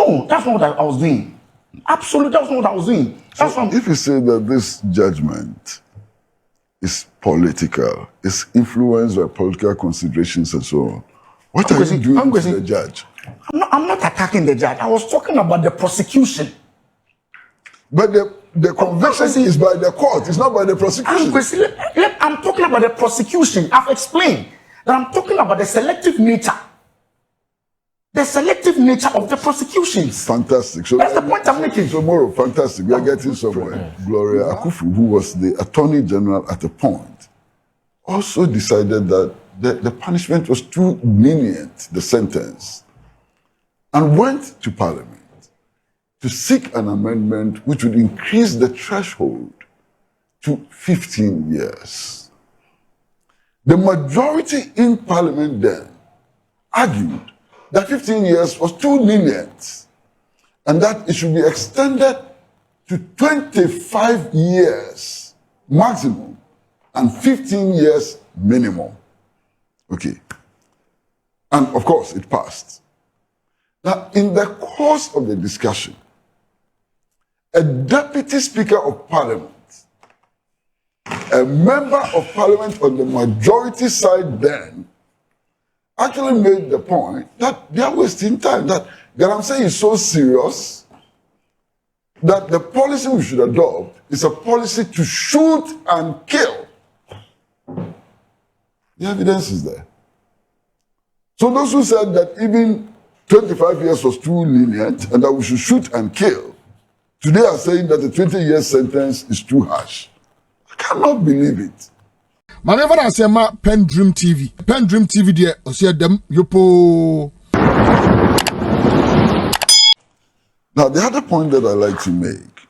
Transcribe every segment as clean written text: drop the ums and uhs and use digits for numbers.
No, that's not what I was doing. Absolutely, that's not what I was doing. That's So if you say that this judgment is political, is influenced by political considerations and so on, what are you doing to the judge? I'm not attacking the judge. I was talking about the prosecution. But the conviction is by the court. It's not by the prosecution. I'm talking about the prosecution. I've explained that I'm talking about the selective nature. The selective nature of the prosecutions. Fantastic. So that's the point I'm making. Tomorrow, fantastic. We are getting somewhere. Gloria Akufu, who was the Attorney General at the point, also decided that the punishment was too lenient, the sentence, and went to Parliament to seek an amendment which would increase the threshold to 15 years. The majority in Parliament then argued that 15 years was too lenient and that it should be extended to 25 years maximum and 15 years minimum. Okay. And of course, it passed. Now, in the course of the discussion, a Deputy Speaker of Parliament, a member of Parliament on the majority side then, actually made the point that they are wasting time, that I'm saying is so serious that the policy we should adopt is a policy to shoot and kill. The evidence is there. So those who said that even 25 years was too lenient and that we should shoot and kill, today are saying that the 20-year sentence is too harsh. I cannot believe it. Manever I say ma PENDREAM TV. PENDREAM TV there, I see them yopo. Now the other point that I like to make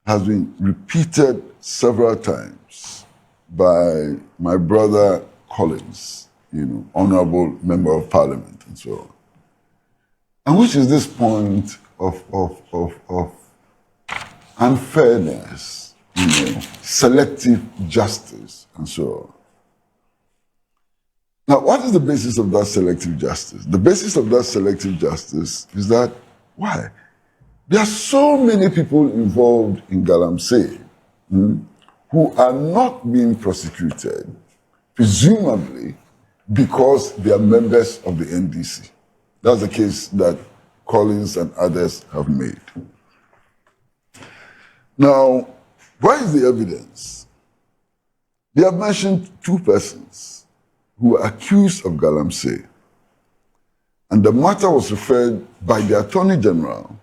has been repeated several times by my brother Collins, Honorable Member of Parliament and so on. And which is this point of unfairness, selective justice, and so on. Now, what is the basis of that selective justice? The basis of that selective justice is that, why? There are so many people involved in Galamsey who are not being prosecuted, presumably because they are members of the NDC. That's the case that Collins and others have made. Now, where is the evidence? They have mentioned two persons who were accused of Galamsey, and the matter was referred by the Attorney General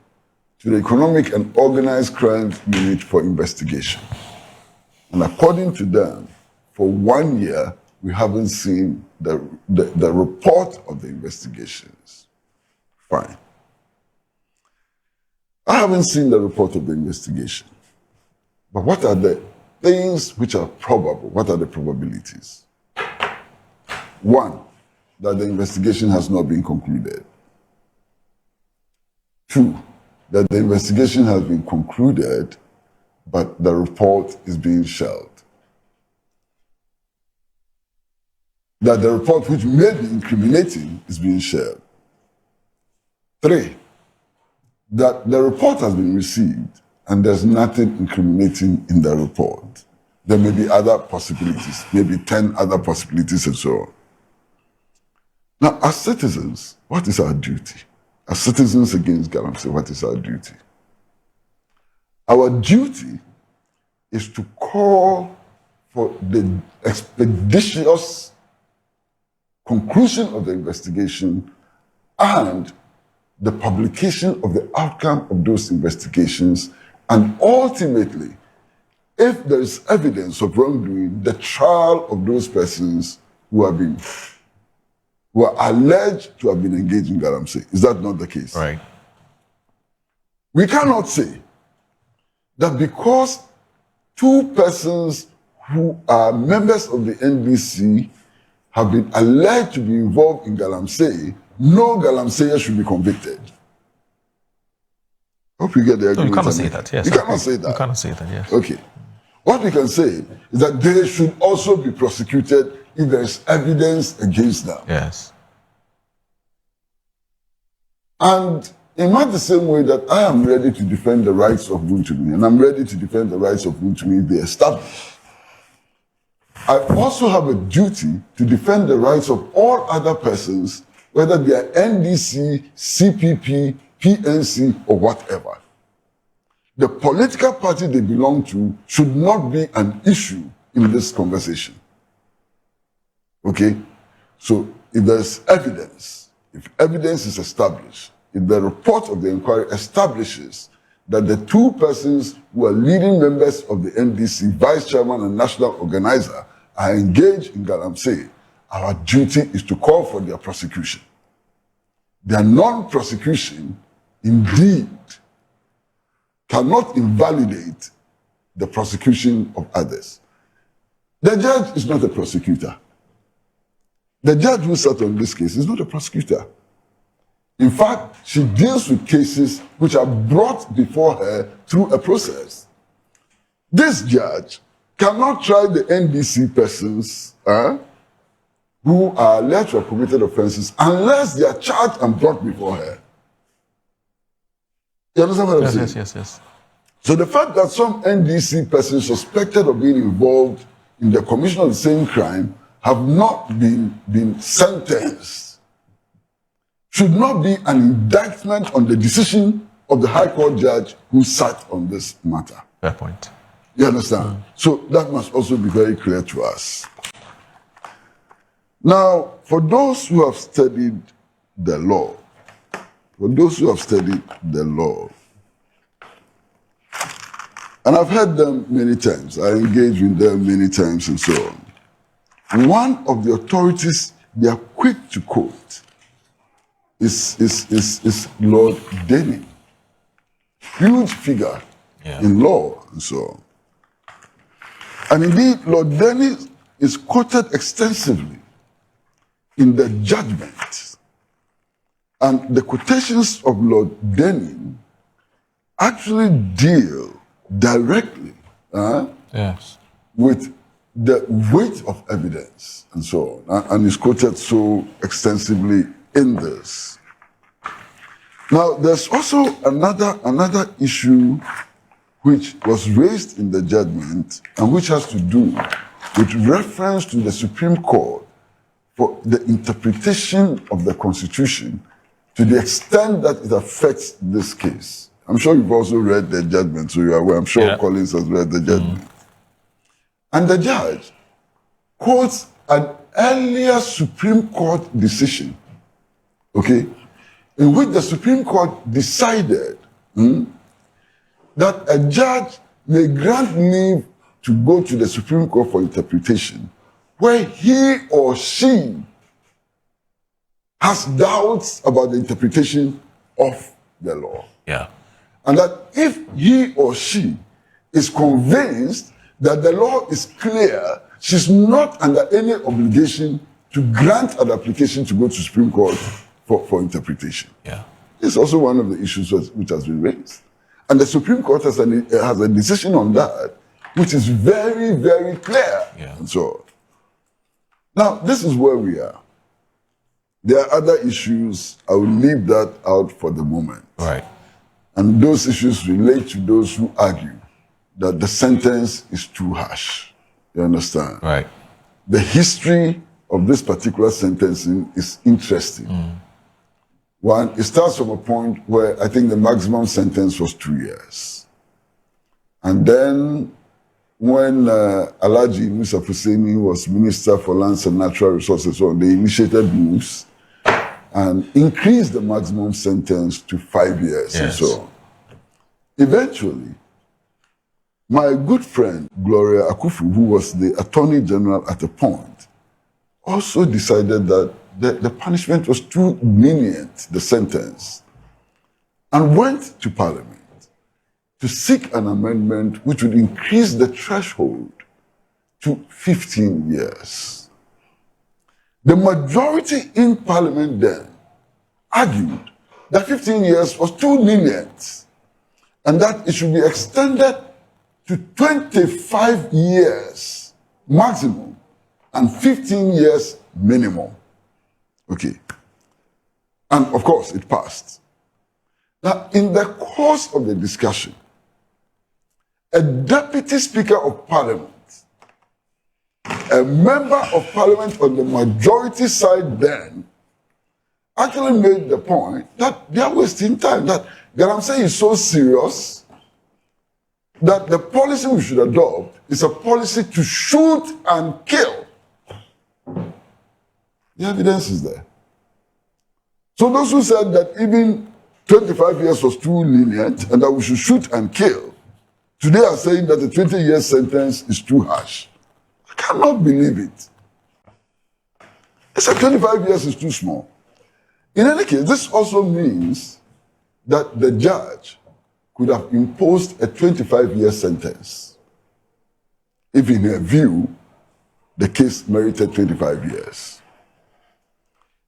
to the Economic and Organized Crime Unit for investigation. And according to them, for 1 year, we haven't seen the report of the investigations. Fine. I haven't seen the report of the investigation. But what are the things which are probable? What are the probabilities? One, that the investigation has not been concluded. Two, that the investigation has been concluded, but the report is being shelved. That the report, which may be incriminating, is being shelved. Three, that the report has been received and there's nothing incriminating in the report. There may be other possibilities, maybe 10 other possibilities and so on. Now, as citizens, what is our duty? As citizens against Galamsey, what is our duty? Our duty is to call for the expeditious conclusion of the investigation and the publication of the outcome of those investigations, and ultimately, if there is evidence of wrongdoing, the trial of those persons who are alleged to have been engaged in Galamsey. Is that not the case? Right. We cannot say that because two persons who are members of the NDC have been alleged to be involved in Galamsey, no Galamseyer should be convicted. Hope you get the agreement. No, you cannot say that, yes. You cannot say that. You cannot say that, yes. Okay. What we can say is that they should also be prosecuted if there is evidence against them. Yes. And in much the same way that I am ready to defend the rights of Wontumi, and I'm ready to defend the rights of Wontumi if they establish, I also have a duty to defend the rights of all other persons, whether they are NDC, CPP, PNC, or whatever. The political party they belong to should not be an issue in this conversation. Okay? So if there's evidence, if evidence is established, if the report of the inquiry establishes that the two persons who are leading members of the NDC, vice chairman and national organizer, are engaged in galamsey, our duty is to call for their prosecution. Their non-prosecution, indeed, cannot invalidate the prosecution of others. The judge is not a prosecutor. The judge who sat on this case is not a prosecutor. In fact, she deals with cases which are brought before her through a process. This judge cannot try the NDC persons who are alleged to have committed offenses unless they are charged and brought before her. You understand what I'm saying? Yes. So the fact that some NDC persons suspected of being involved in the commission of the same crime have not been sentenced should not be an indictment on the decision of the High Court judge who sat on this matter. Fair point. You understand? So that must also be very clear to us. Now, for those who have studied the law, and I've heard them many times, I engage with them many times and so on. One of the authorities they are quick to quote is Lord Denny. Huge figure in law and so on. And indeed, Lord Denny is quoted extensively in the judgment. And the quotations of Lord Denny actually deal directly with the weight of evidence and so on, and is quoted so extensively in this. Now, there's also another issue which was raised in the judgment and which has to do with reference to the Supreme Court for the interpretation of the Constitution to the extent that it affects this case. I'm sure you've also read the judgment, so you are aware. I'm sure Collins has read the judgment. And the judge quotes an earlier Supreme Court decision, okay, in which the Supreme Court decided that a judge may grant leave to go to the Supreme Court for interpretation where he or she has doubts about the interpretation of the law. Yeah. And that if he or she is convinced that the law is clear, she's not under any obligation to grant an application to go to Supreme Court for interpretation. Yeah. It's also one of the issues which has been raised. And the Supreme Court has a decision on that, which is very, very clear. Yeah. And so on. Now, this is where we are. There are other issues. I will leave that out for the moment. Right. And those issues relate to those who argue that the sentence is too harsh. You understand? Right. The history of this particular sentencing is interesting. One, it starts from a point where I think the maximum sentence was 2 years. And then when Alhaji Musa Hussaini was Minister for Lands and Natural Resources, so they initiated moves and increased the maximum sentence to 5 years and so on. Eventually, my good friend Gloria Akufu, who was the Attorney General at the point, also decided that the punishment was too lenient, the sentence, and went to Parliament to seek an amendment which would increase the threshold to 15 years. The majority in Parliament then argued that 15 years was too lenient and that it should be extended to 25 years maximum and 15 years minimum. Okay. And of course, it passed. Now, in the course of the discussion, a deputy speaker of parliament, a member of parliament on the majority side then, actually made the point that they are wasting time. That Galamsey is so serious that the policy we should adopt is a policy to shoot and kill. The evidence is there. So those who said that even 25 years was too lenient and that we should shoot and kill, today are saying that the 20-year sentence is too harsh. I cannot believe it. They said 25 years is too small. In any case, this also means that the judge could have imposed a 25-year sentence if, in her view, the case merited 25 years.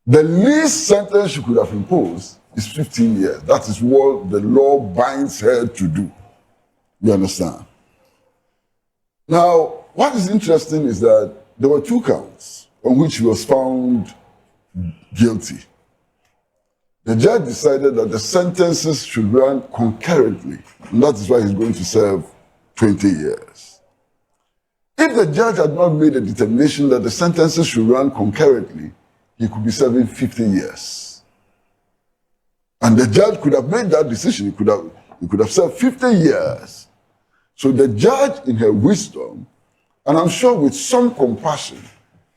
The least sentence she could have imposed is 15 years. That is what the law binds her to do. You understand? Now, what is interesting is that there were 2 counts on which he was found guilty. The judge decided that the sentences should run concurrently, and that is why he's going to serve 20 years. If the judge had not made a determination that the sentences should run concurrently, he could be serving 50 years. And the judge could have made that decision. He could have served 50 years. So the judge, in her wisdom, and I'm sure with some compassion,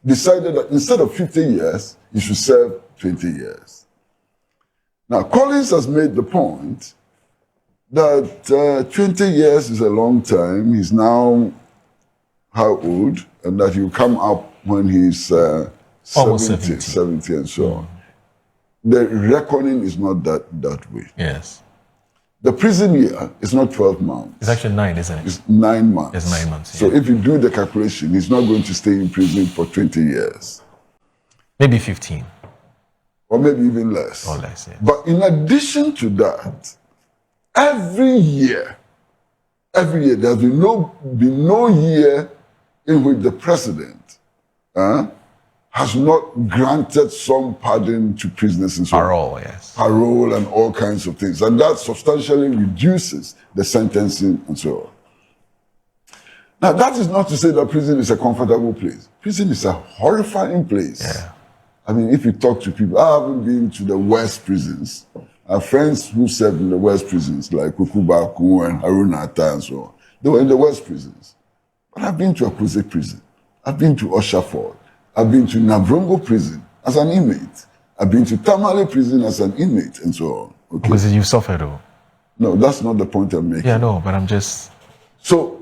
decided that instead of 50 years, he should serve 20 years. Now, Collins has made the point that 20 years is a long time. He's now how old? And that he'll come up when he's 70 and so on. The reckoning is not that way. Yes. The prison year is not 12 months. It's actually 9, isn't it? It's 9 months. It's 9 months. So Yeah. if you do the calculation, he's not going to stay in prison for 20 years. Maybe 15 Or maybe even less. or less. Yeah. But in addition to that, every year, there's been no year in which the president has not granted some pardon to prisoners and so on. Parole, yes. Parole and all kinds of things. And that substantially reduces the sentencing and so on. Now, that is not to say that prison is a comfortable place. Prison is a horrifying place. Yeah. I mean, if you talk to people, I haven't been to the West prisons. I have friends who served in the West prisons, like Kukubaku and Harunata and so on. They were in the West prisons. But I've been to a Kwesi prison. I've been to Oshaford. I've been to Navrongo prison as an inmate. I've been to Tamale prison as an inmate and so on. Okay? Because you suffered, though. No, that's not the point I'm making. Yeah, no, but I'm just... So,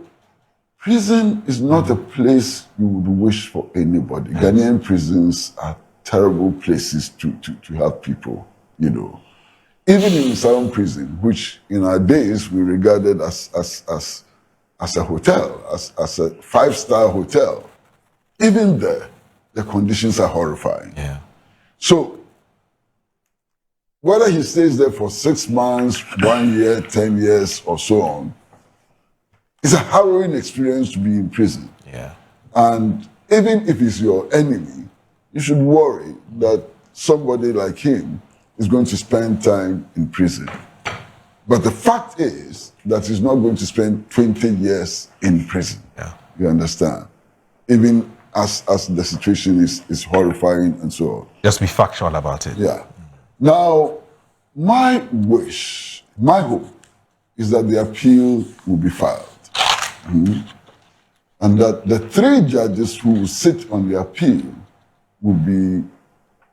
prison is not a place you would wish for anybody. Yes. Ghanaian prisons are terrible places to have people, you know. Even in Salon prison, which in our days we regarded as a hotel, as a 5-star hotel, even there, the conditions are horrifying. Yeah. So, whether he stays there for 6 months, 1 year, 10 years, or so on, it's a harrowing experience to be in prison. Yeah. And even if he's your enemy, you should worry that somebody like him is going to spend time in prison. But the fact is that he's not going to spend 20 years in prison. Yeah. You understand? Even as the situation is horrifying and so on. Just be factual about it. Yeah. Now, my wish, my hope, is that the appeal will be filed. Mm-hmm. And that the 3 judges who will sit on the appeal will be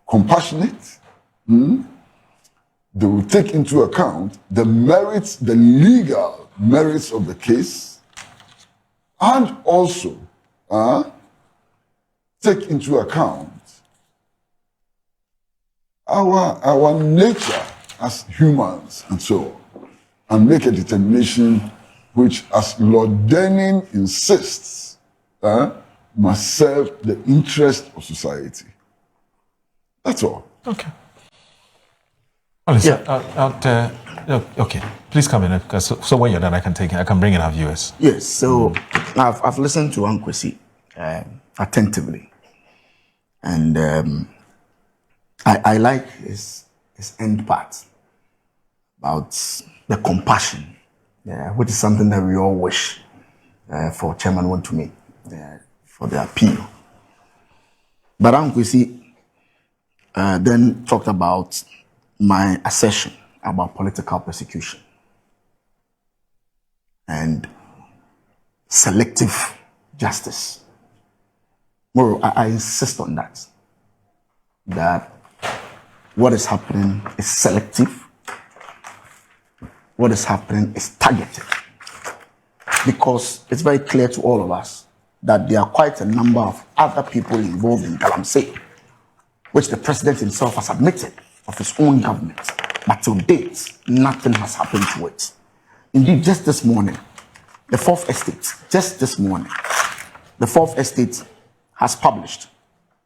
compassionate. Mm-hmm. They will take into account the merits, the legal merits of the case, and also take into account our nature as humans and so on, and make a determination which, as Lord Denning insists, must serve the interest of society. That's all. Okay. Okay, please come in. So when you're done, I can bring in our viewers. Yes, so I've listened to Kwesi attentively. And I like his end part. about the compassion, which is something that we all wish for Chairman Wontumi, for the appeal. But Kwesi then talked about my assertion about political persecution and selective justice. Well, I insist on that what is happening is selective. What is happening is targeted. Because it's very clear to all of us that there are quite a number of other people involved in Galamsey, which the president himself has admitted of his own government. But to date, nothing has happened to it. Indeed, just this morning, the Fourth Estate, the Fourth Estate has published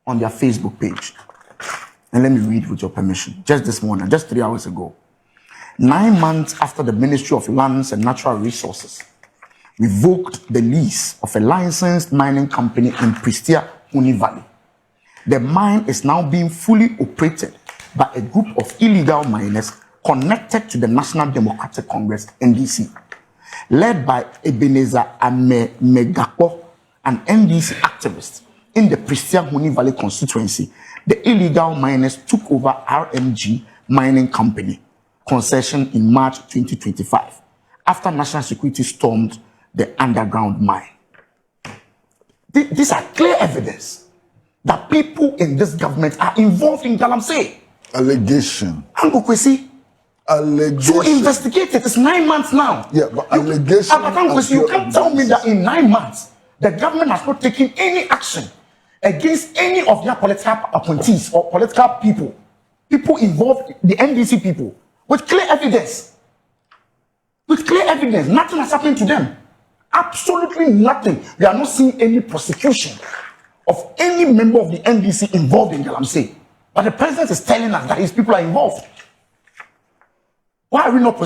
on their Facebook page. And let me read with your permission. Just this morning, just 3 hours ago. 9 months after the Ministry of Lands and Natural Resources revoked the lease of a licensed mining company in Pristia Huni Valley, the mine is now being fully operated by a group of illegal miners connected to the National Democratic Congress, NDC, led by Ebenezer Megakpo, an NDC activist in the Pristia Huni Valley constituency. The illegal miners took over RMG Mining Company concession in March 2025 after national security stormed the underground mine. These are clear evidence that people in this government are involved in Galamsey. Allegation. Uncle Kwesi, Allegation. to investigate it, it's 9 months now. Yeah, but allegation. Uncle Kwesi, you can't tell me that in 9 months the government has not taken any action against any of their political appointees or political people involved, the NDC people, with clear evidence. With clear evidence, nothing has happened to them. Absolutely nothing. We are not seeing any prosecution of any member of the NDC involved in Galamsey. But the president is telling us that his people are involved. Why are they not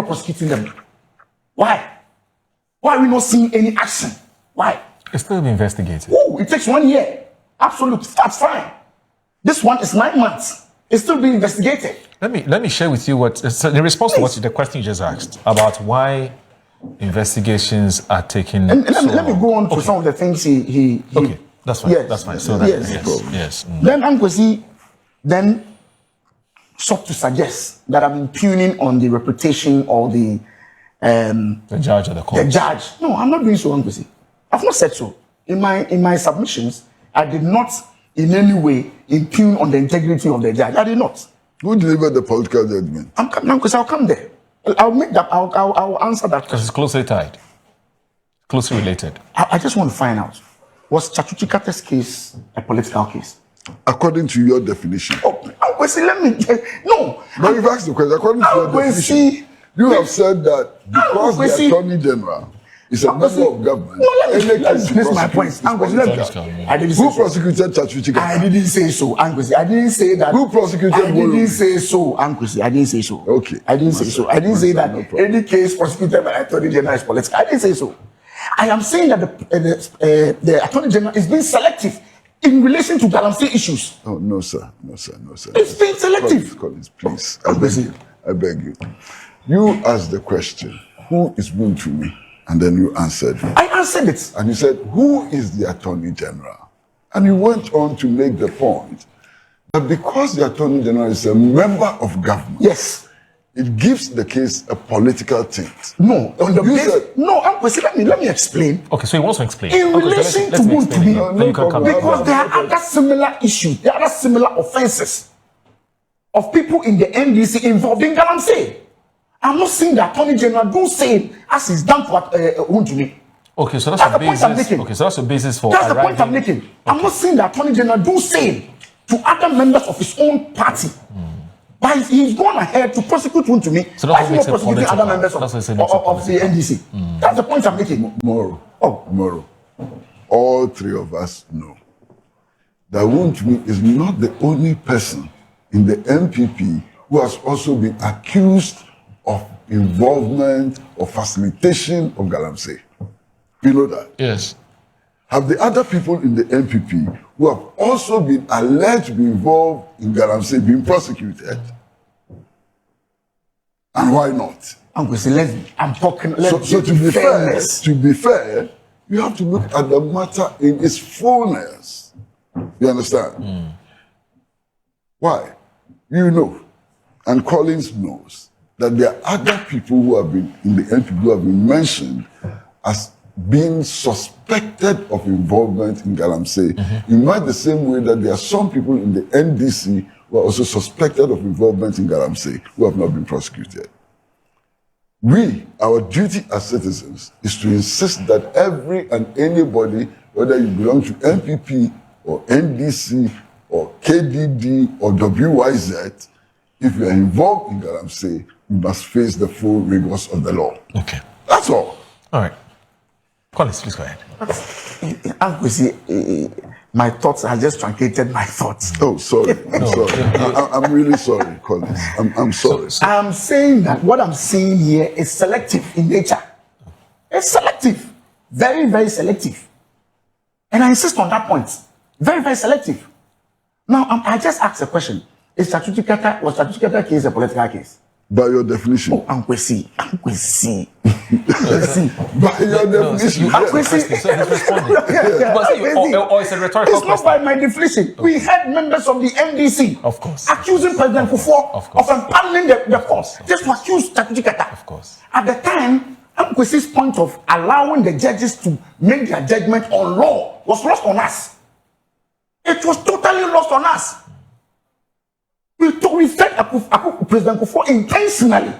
prosecuting them? Why? Why are we not seeing any action? Why? It's still being investigated. Oh, it takes 1 year. Absolutely, that's fine. This one is 9 months. It's still being investigated. Let me share with you what so in response to what the question you just asked about why investigations are taking. And let me go on to some of the things he Okay, that's fine. Yes, that's fine. So that, yes. Then Kwesi then sought to suggest that I'm impugning on the reputation of the judge or the court. The judge. No, I'm not doing so, Kwesi. I've not said so. In my submissions, I did not in any way impugn on the integrity of the judge. I did not. Who delivered the political judgment? I'm coming because I'll come there. I'll make that. I'll answer that. Because it's closely tied, closely related. I just want to find out: was Chatuchikate's case a political case? According to your definition. Oh, Kwesi, let me. No. But you've asked the question. According to your definition, you have said that because the Attorney General is a member of government. No, let me finish my point. I didn't say who prosecuted Chatuchikate? I didn't say so, Kwesi. I didn't say that. Who prosecuted I didn't say so, Kwesi. I didn't say so. Okay. I didn't say so. I didn't say that any case prosecuted by Attorney General is political. I didn't say so. I am saying that the Attorney General is being selective in relation to Galamsey issues. Oh, no, sir. It's being selective. Collins, please. I beg you. You asked the question, who is Wontumi? And then you answered it. I answered it. And you said, who is the Attorney General? And you went on to make the point that because the Attorney General is a member of government, yes, it gives the case a political tint. No, on the basis. No, Kwesi, let me explain. Okay, so he wants to explain. In relation to Wontumi, because because there are other similar issues, there are other similar offenses of people in the NDC involved in Galamsey. I'm not saying the Attorney General do same as is done for Wontumi. Okay, so that's the basis. Okay, so that's the basis for. That's the point I'm making. Okay. I'm not saying the Attorney General do same to other members of his own party. But he's gone ahead to prosecute Wontumi. So that's not prosecuting other members of the NDC. That's the point I'm making. Tomorrow. All three of us know that Wontumi is not the only person in the NPP who has also been accused of involvement or facilitation of Galamsey. You know that? Yes. Have the other people in the NPP who have also been alleged to be involved in Galamsey been prosecuted? And why not? Uncle, I'm talking. So to be fair, you have to look at the matter in its fullness. You understand? Why? You know, and Collins knows that there are other people who have been in the NPP who have been mentioned as being suspected of involvement in Galamsey, in much the same way that there are some people in the NDC who are also suspected of involvement in Galamsey who have not been prosecuted. Our duty as citizens is to insist that every and anybody, whether you belong to NPP or NDC or KDD or WYZ, if you are involved in Galamsey, you must face the full rigors of the law. Okay. That's all. All right. Collins, please go ahead. Uncle, my thoughts, I just truncated my thoughts. Oh, sorry. I'm sorry. I'm really sorry, Collins. I'm sorry. I'm saying that what I'm seeing here is selective in nature. It's selective. Very, very selective. And I insist on that point. Very, very selective. Now, I just asked a question. Was Statutory Kata case a political case? By your definition. Oh, Kwesi. By your definition. Or it's a rhetorical It's not by my definition. We had members of the NDC, of course, accusing President Kufuor of impaneling the courts, just to accuse Statutory Kata. Of course. At the time, Kwesi's point of allowing the judges to make their judgment on law was lost on us. It was totally lost on us. We fed President Kufuor intentionally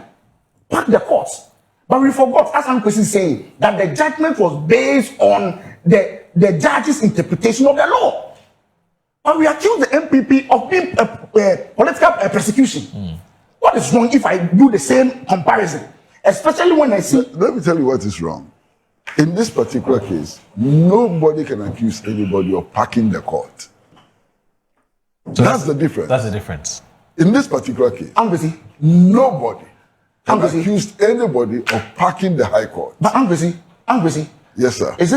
packed the courts. But we forgot, as Kwesi is saying, that the judgment was based on the judge's interpretation of the law. But we accused the NPP of being political persecution. What is wrong if I do the same comparison? Especially when I see... Let me tell you what is wrong. In this particular case, nobody can accuse anybody of packing the court. So that's the difference. That's the difference. In this particular case, nobody can accuse anybody of packing the High Court. But Kwesi, yes, sir. Is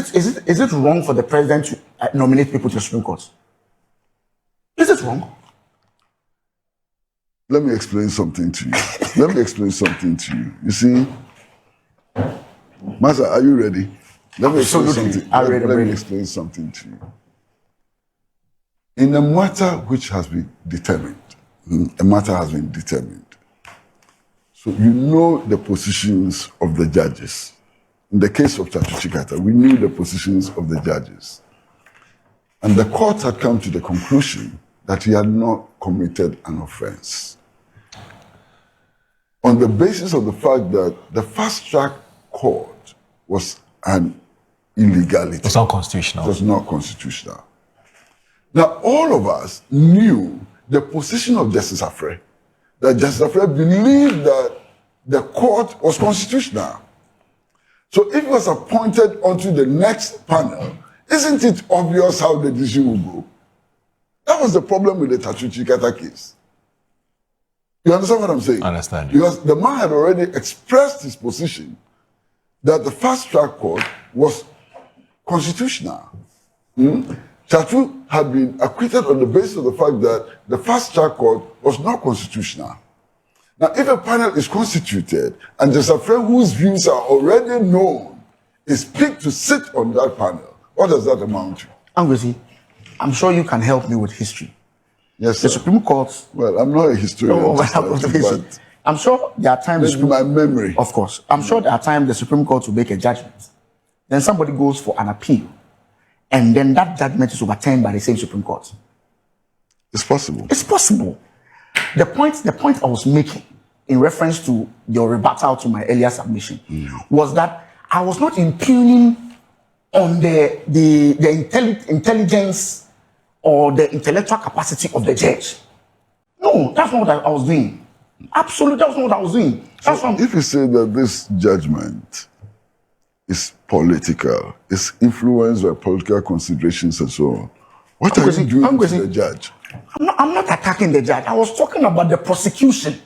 it wrong for the president to nominate people to the Supreme Court? Is it wrong? Let me explain something to you. You see, Master, are you ready? Let me explain something. Let me explain something to you. In a matter which has been determined, so you know the positions of the judges. In the case of Statutory Kata, we knew the positions of the judges. And the court had come to the conclusion that he had not committed an offense. On the basis of the fact that the fast-track court was an illegality. It's unconstitutional. It was not constitutional. Now, all of us knew the position of Justice Afre, that Justice Afre believed that the court was constitutional. So if he was appointed onto the next panel, isn't it obvious how the decision will go? That was the problem with the Statutory Kata case. You understand what I'm saying? I understand. Because the man had already expressed his position that the fast-track court was constitutional. Chatu had been acquitted on the basis of the fact that the fast-track court was not constitutional. Now, if a panel is constituted and there's a friend whose views are already known is picked to sit on that panel, what does that amount to? Kwesi, I'm sure you can help me with history. Yes, sir. The Supreme Court... Well, I'm not a historian. But I'm sure there are times... my memory. Of course. I'm sure there are times the Supreme Court will make a judgment. Then somebody goes for an appeal. And then that judgment is overturned by the same Supreme Court. It's possible. It's possible. The point I was making in reference to your rebuttal to my earlier submission was that I was not impugning on the intelligence or the intellectual capacity of the judge. No, that's not what I was doing. Absolutely, that's not what I was doing. If you say that this judgment is political, is influenced by political considerations and so on, what are you doing to the judge? I'm not attacking the judge. I was talking about the prosecution.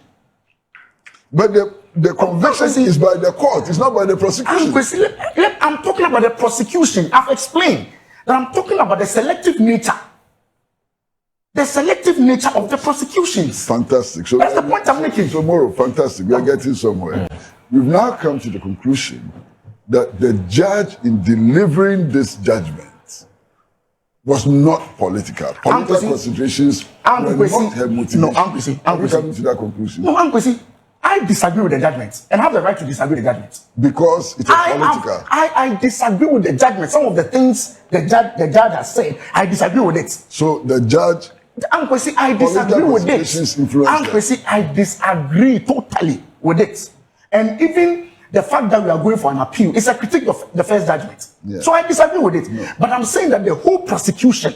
But the conviction is by the court. It's not by the prosecution. I'm talking about the prosecution. I've explained that I'm talking about the selective nature the selective nature of the prosecutions. Fantastic. So that's the point I'm making. Tomorrow, fantastic. We are getting somewhere. We've now come to the conclusion that the judge in delivering this judgment was not political. Political considerations were not her motivation. No, Kwesi. Are we coming to that conclusion? No, Kwesi. I disagree with the judgment and have the right to disagree with the judgment. Because it is political. I disagree with the judgment. Some of the things the judge has said, I disagree with it. So the judge... Kwesi, I disagree with it. Kwesi, I disagree totally with it. And even the fact that we are going for an appeal is a critique of the first judgment. Yeah. So I disagree with it. No. But I'm saying that the whole prosecution,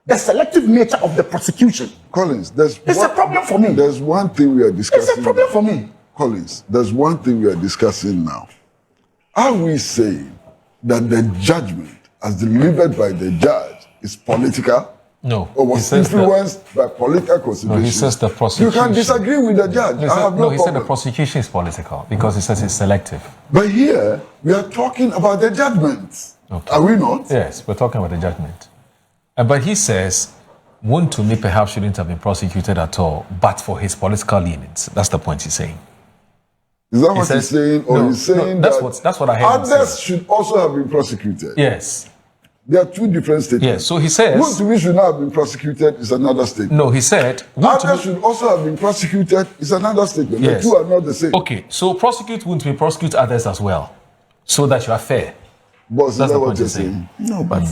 the selective nature of the prosecution, Collins, it's a problem for me. There's one thing we are discussing. It's a problem for me. Collins, there's one thing we are discussing now. Are we saying that the judgment as delivered by the judge is political? No. Or was influenced by political considerations? No, he says the prosecution. You can disagree with the judge. He said the prosecution is political because he says it's selective. But here, we are talking about the judgment. Okay. Are we not? Yes, we're talking about the judgment. But he says, Wontumi perhaps shouldn't have been prosecuted at all, but for his political leanings. That's the point he's saying. Is that what he's saying? Or he's saying that's what I heard. Others should also have been prosecuted? Yes. There are two different statements. Yes, so he says... Wontumi should not have been prosecuted is another statement. No, he said... Others should also have been prosecuted is another statement. Yes. The two are not the same. Okay, so prosecute Wontumi, prosecute others as well, so that you are fair. Boss, that's what you're saying. No, but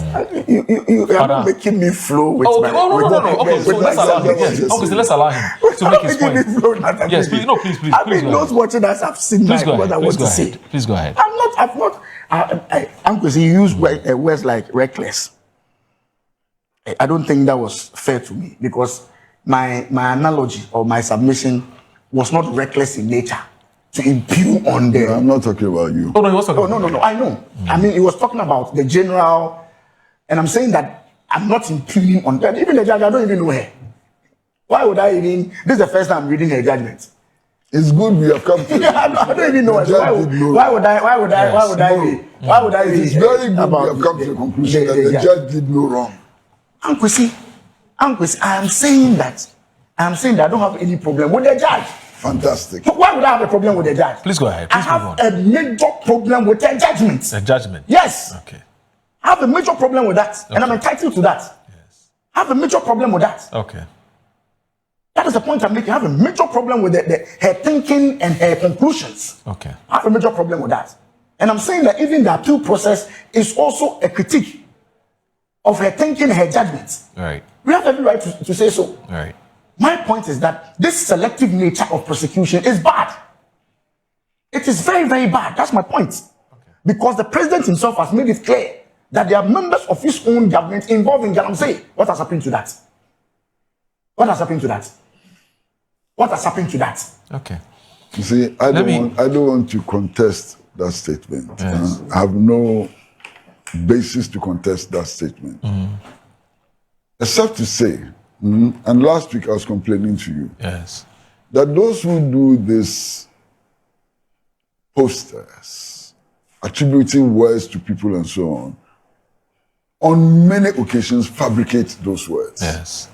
you are not making me flow with my... No. Okay, so let's allow him. Yes, obviously, let's allow him to make his point. Yes, please, please. I mean, those watching us have seen what I want to say. Please go ahead. I'm not... Because he used words like reckless. I don't think that was fair to me because my analogy or my submission was not reckless in nature to impugn on them. I'm not talking about you. Oh, no, he was talking about No, I know. I mean, he was talking about the general, and I'm saying that I'm not impugning on them. Even the judge, I don't even know her. Why would I even? This is the first time I'm reading her judgment. It's good we have come to. I don't even know. Why would I? It is very good we have come to the conclusion that the judge did no wrong. Kwesi, I am saying that I don't have any problem with the judge. Fantastic. Why would I have a problem with the judge? Please go ahead. I have a major problem with the judgment. The judgment? Yes. Okay. I have a major problem with that, and I'm entitled to that. Yes. I have a major problem with that. Okay. That is the point I'm making. I have a major problem with her thinking and her conclusions. Okay. I have a major problem with that. And I'm saying that even the appeal process is also a critique of her thinking and her judgments. Right. We have every right to say so. Right. My point is that this selective nature of prosecution is bad. It is very, very bad. That's my point. Okay. Because the president himself has made it clear that there are members of his own government involved in Jandam. What has happened to that? What has happened to that? What has happened to that? Okay. You see, I don't want to contest that statement. Yes. I have no basis to contest that statement. Except to say, and last week I was complaining to you, yes, that those who do these posters, attributing words to people and so on many occasions fabricate those words. Yes.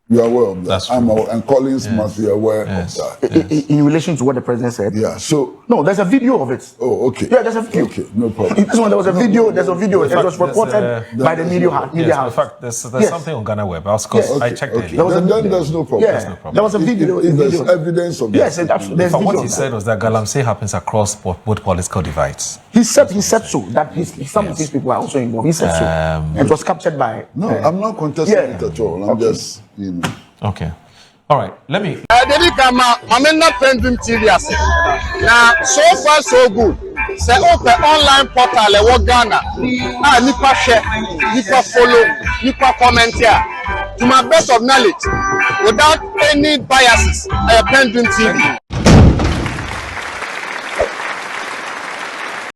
You are aware of that. That's true. And Collins must be aware of that. In relation to what the president said? Yeah, so... No, there's a video of it. Oh, okay. Yeah, there's a video. Okay, no problem. This one, there was a video, there's a video. It was reported by the media house. In fact, there's something on Ghana Web. I checked it. Then there's no problem. Yeah, no problem. There was a video. If there's evidence of that. Yes, absolutely. What he said was that Galamsey happens across both political divides. He said so, that some of these people are also involved. He said so. And it was captured by... No, I'm not contesting it at all. I'm just, Okay. All right, let me... I'm not PENDREAM TV. Now, so far, so good. Say, open online portal, Ghana. Nipa share, Nipa follow, Nipa comment here. To my best of knowledge, without any biases, PENDREAM TV.